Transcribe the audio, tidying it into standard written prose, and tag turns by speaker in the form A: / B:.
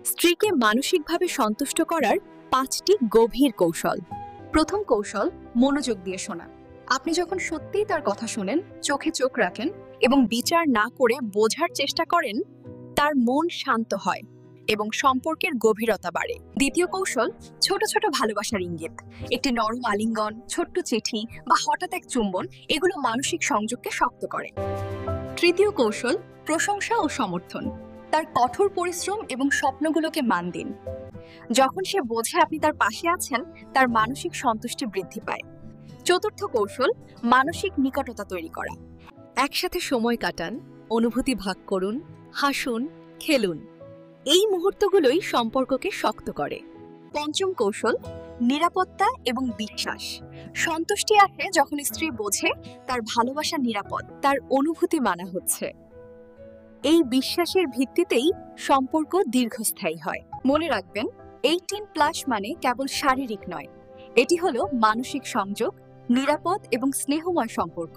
A: স্ত্রীকে মানসিকভাবে সন্তুষ্ট করার 5টি গভীর কৌশল।
B: প্রথম কৌশল, মনোযোগ দিয়ে শোনা। আপনি যখন সত্যিই তার কথা শুনেন, চোখে চোখ রাখেন
A: এবং বিচার না করে বোঝার চেষ্টা করেন, তার মন শান্ত হয় এবং সম্পর্কের গভীরতা বাড়ে। দ্বিতীয় কৌশল, ছোট ছোট ভালোবাসার ইঙ্গিত। একটি নরম আলিঙ্গন, ছোট্ট চিঠি বা হঠাৎ এক চুম্বন এগুলো মানসিক সংযোগকে শক্ত করে। তৃতীয় কৌশল, প্রশংসা ও সমর্থন। তার কঠোর পরিশ্রম এবং স্বপ্নগুলোকে মান দিন। যখন সে বোঝে আপনি তার পাশে আছেন, তার মানসিক সন্তুষ্টি বৃদ্ধি পায়। চতুর্থ কৌশল, মানসিক নিকটতা তৈরি করা। একসাথে সময় কাটান, অনুভূতি ভাগ করুন, হাসুন, খেলুন। এই মুহূর্তগুলোই সম্পর্ককে শক্ত করে। পঞ্চম কৌশল, নিরাপত্তা এবং বিশ্বাস। সন্তুষ্টি আসে যখন স্ত্রী বোঝে তার ভালোবাসা নিরাপদ, তার অনুভূতি মানা হচ্ছে। এই বিশ্বাসের ভিত্তিতেই সম্পর্ক দীর্ঘস্থায়ী হয়। মনে রাখবেন, 18+ মানে কেবল শারীরিক নয়, এটি হলো মানসিক সংযোগ, নিরাপদ এবং স্নেহময় সম্পর্ক।